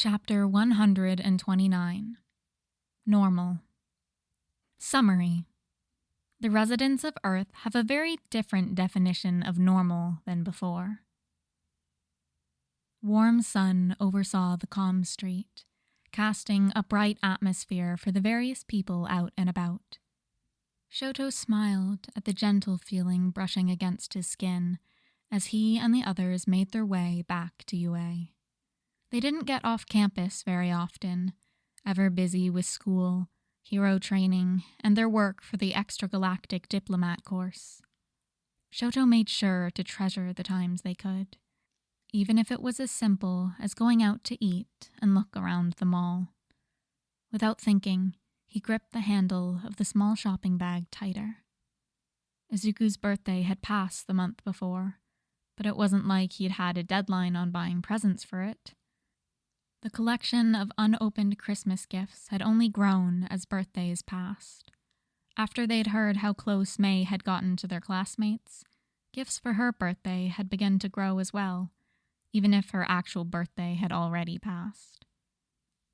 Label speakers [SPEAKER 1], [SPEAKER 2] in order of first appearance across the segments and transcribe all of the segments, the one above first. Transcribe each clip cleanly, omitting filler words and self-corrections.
[SPEAKER 1] Chapter 129. Normal. Summary. The residents of Earth have a very different definition of normal than before. Warm sun oversaw the calm street, casting a bright atmosphere for the various people out and about. Shoto smiled at the gentle feeling brushing against his skin as he and the others made their way back to UA. They didn't get off campus very often, ever busy with school, hero training, and their work for the extragalactic diplomat course. Shoto made sure to treasure the times they could, even if it was as simple as going out to eat and look around the mall. Without thinking, he gripped the handle of the small shopping bag tighter. Izuku's birthday had passed the month before, but it wasn't like he'd had a deadline on buying presents for it. The collection of unopened Christmas gifts had only grown as birthdays passed. After they'd heard how close Mei had gotten to their classmates, gifts for her birthday had begun to grow as well, even if her actual birthday had already passed.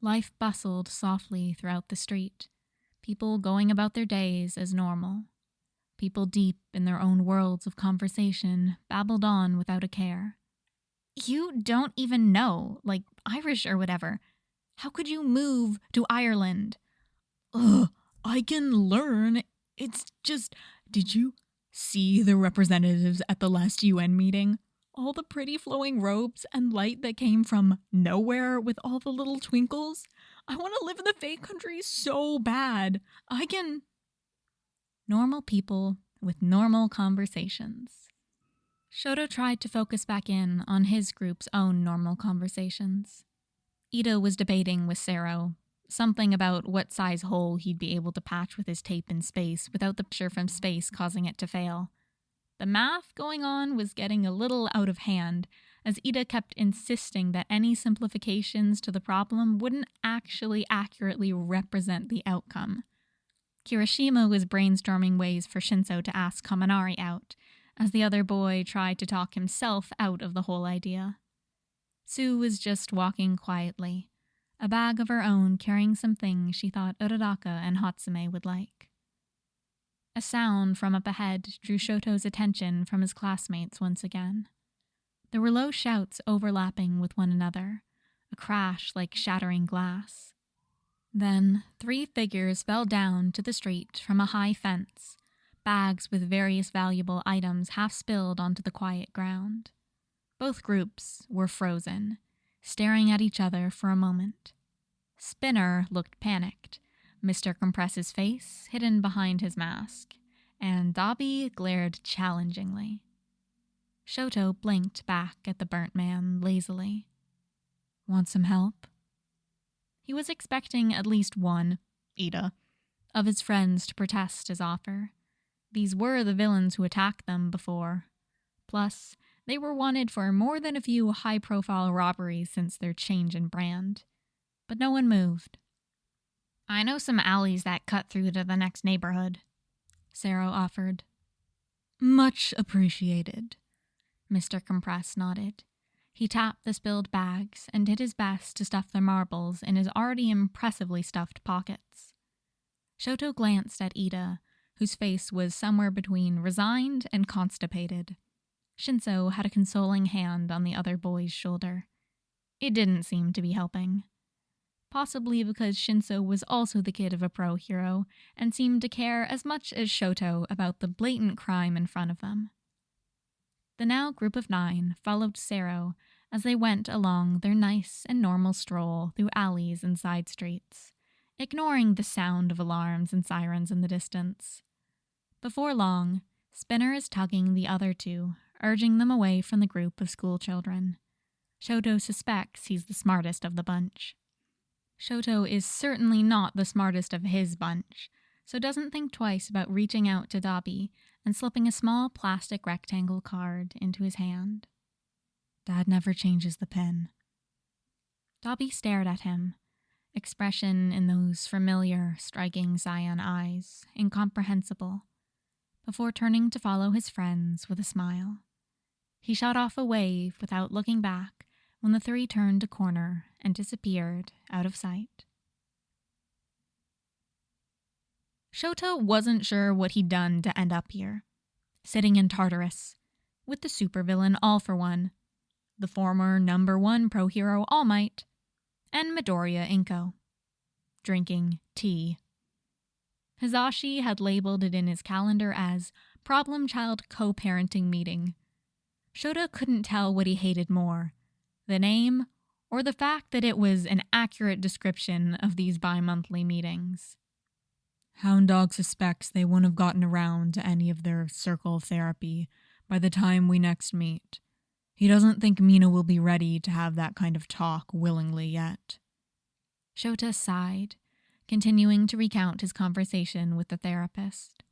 [SPEAKER 1] Life bustled softly throughout the street, people going about their days as normal. People deep in their own worlds of conversation babbled on without a care. You don't even know, like Irish or whatever. How could you move to Ireland? I can learn. It's just, did you see the representatives at the last UN meeting? All the pretty flowing robes and light that came from nowhere with all the little twinkles? I want to live in the fake country so bad. I can... Normal people with normal conversations. Shoto tried to focus back in on his group's own normal conversations. Ida was debating with Sero, something about what size hole he'd be able to patch with his tape in space without the pressure from space causing it to fail. The math going on was getting a little out of hand, as Ida kept insisting that any simplifications to the problem wouldn't actually accurately represent the outcome. Kirishima was brainstorming ways for Shinso to ask Kaminari out, as the other boy tried to talk himself out of the whole idea. Sue was just walking quietly, a bag of her own carrying some things she thought Uraraka and Hatsume would like. A sound from up ahead drew Shoto's attention from his classmates once again. There were low shouts overlapping with one another, a crash like shattering glass. Then 3 figures fell down to the street from a high fence, bags with various valuable items half spilled onto the quiet ground. Both groups were frozen, staring at each other for a moment. Spinner looked panicked, Mr. Compress's face hidden behind his mask, and Dabi glared challengingly. Shoto blinked back at the burnt man lazily. Want some help? He was expecting at least one, Ida, of his friends to protest his offer. These were the villains who attacked them before. Plus, they were wanted for more than a few high-profile robberies since their change in brand. But no one moved. I know some alleys that cut through to the next neighborhood, Sero offered. Much appreciated, Mr. Compress nodded. He tapped the spilled bags and did his best to stuff the marbles in his already impressively stuffed pockets. Shoto glanced at Ida, whose face was somewhere between resigned and constipated. Shinso had a consoling hand on the other boy's shoulder. It didn't seem to be helping. Possibly because Shinso was also the kid of a pro hero and seemed to care as much as Shoto about the blatant crime in front of them. The now group of 9 followed Sero as they went along their nice and normal stroll through alleys and side streets, ignoring the sound of alarms and sirens in the distance. Before long, Spinner is tugging the other 2, urging them away from the group of schoolchildren. Shoto suspects he's the smartest of the bunch. Shoto is certainly not the smartest of his bunch, so doesn't think twice about reaching out to Dabi and slipping a small plastic rectangle card into his hand. Dad never changes the pen. Dabi stared at him, expression in those familiar, striking cyan eyes, incomprehensible, before turning to follow his friends with a smile. He shot off a wave without looking back when the three turned a corner and disappeared out of sight. Shoto wasn't sure what he'd done to end up here, sitting in Tartarus, with the supervillain All For One, the former #1 pro-hero All Might, and Midoriya Inko, drinking tea. Hizashi had labeled it in his calendar as Problem Child Co-Parenting Meeting. Shota couldn't tell what he hated more, the name or the fact that it was an accurate description of these bi-monthly meetings. Hound Dog suspects they wouldn't have gotten around to any of their circle therapy by the time we next meet. He doesn't think Mina will be ready to have that kind of talk willingly yet. Shota sighed, continuing to recount his conversation with the therapist.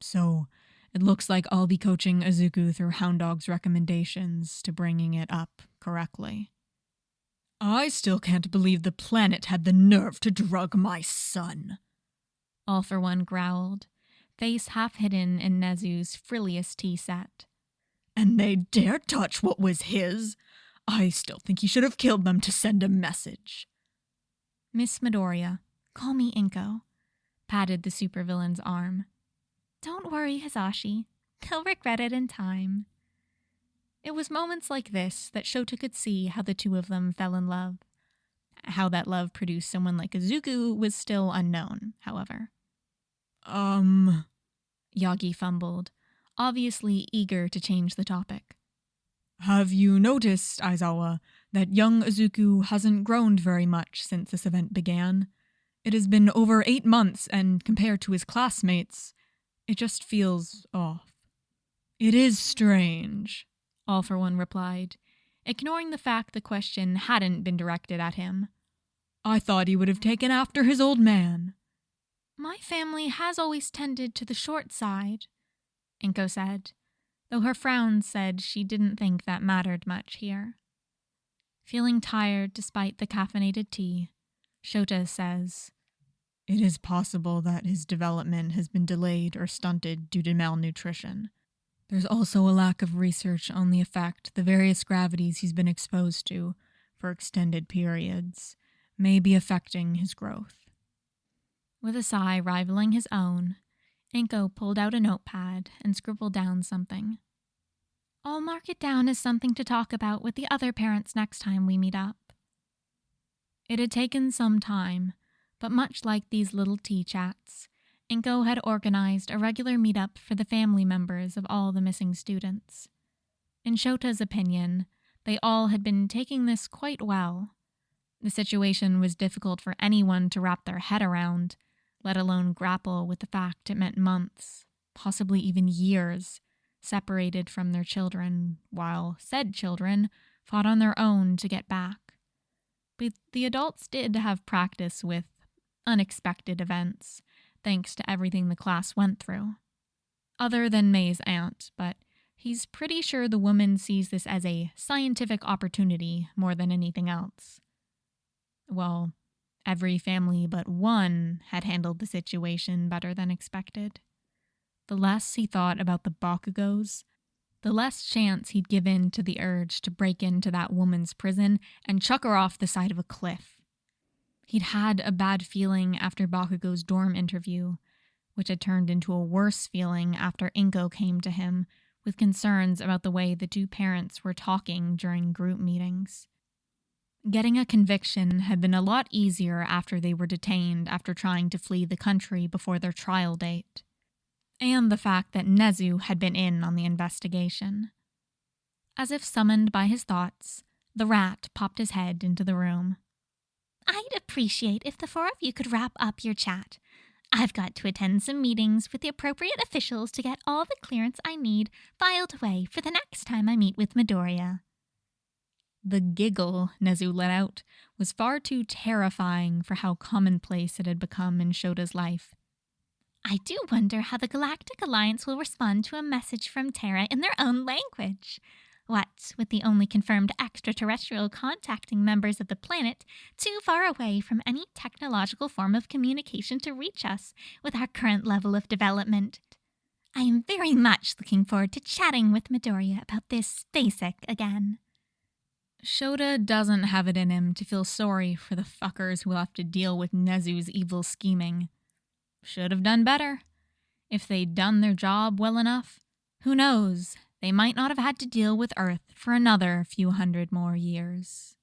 [SPEAKER 1] So, it looks like I'll be coaching Izuku through Hound Dog's recommendations to bringing it up correctly. I still can't believe the planet had the nerve to drug my son. All For One growled, face half hidden in Nezu's frilliest tea set. And they dare touch what was his? I still think he should have killed them to send a message. Miss Midoriya, call me Inko, patted the supervillain's arm. Don't worry, Hizashi. They'll regret it in time. It was moments like this that Shota could see how the two of them fell in love. How that love produced someone like Izuku was still unknown, however. Yagi fumbled, obviously eager to change the topic. Have you noticed, Aizawa, that young Izuku hasn't grown very much since this event began? It has been over 8 months, and compared to his classmates, it just feels off. It is strange, All For One replied, ignoring the fact the question hadn't been directed at him. I thought he would have taken after his old man. My family has always tended to the short side, Inko said, though her frown said she didn't think that mattered much here. Feeling tired despite the caffeinated tea, Shota says, It is possible that his development has been delayed or stunted due to malnutrition. There's also a lack of research on the effect the various gravities he's been exposed to for extended periods may be affecting his growth. With a sigh rivaling his own, Inko pulled out a notepad and scribbled down something. I'll mark it down as something to talk about with the other parents next time we meet up. It had taken some time, but much like these little tea chats, Inko had organized a regular meetup for the family members of all the missing students. In Shota's opinion, they all had been taking this quite well. The situation was difficult for anyone to wrap their head around, let alone grapple with the fact it meant months, possibly even years, separated from their children, while said children fought on their own to get back. But the adults did have practice with unexpected events, thanks to everything the class went through. Other than Mei's aunt, but he's pretty sure the woman sees this as a scientific opportunity more than anything else. Well, every family but one had handled the situation better than expected. The less he thought about the Bakugos, the less chance he'd give in to the urge to break into that woman's prison and chuck her off the side of a cliff. He'd had a bad feeling after Bakugo's dorm interview, which had turned into a worse feeling after Inko came to him with concerns about the way the two parents were talking during group meetings. Getting a conviction had been a lot easier after they were detained after trying to flee the country before their trial date, and the fact that Nezu had been in on the investigation. As if summoned by his thoughts, the rat popped his head into the room. I'd appreciate if the four of you could wrap up your chat. I've got to attend some meetings with the appropriate officials to get all the clearance I need filed away for the next time I meet with Midoriya. The giggle Nezu let out was far too terrifying for how commonplace it had become in Shota's life. I do wonder how the Galactic Alliance will respond to a message from Terra in their own language. What with the only confirmed extraterrestrial contacting members of the planet too far away from any technological form of communication to reach us with our current level of development. I am very much looking forward to chatting with Midoriya about this basic again. Shota doesn't have it in him to feel sorry for the fuckers who will have to deal with Nezu's evil scheming. Should have done better. If they'd done their job well enough, who knows, they might not have had to deal with Earth for another few hundred more years.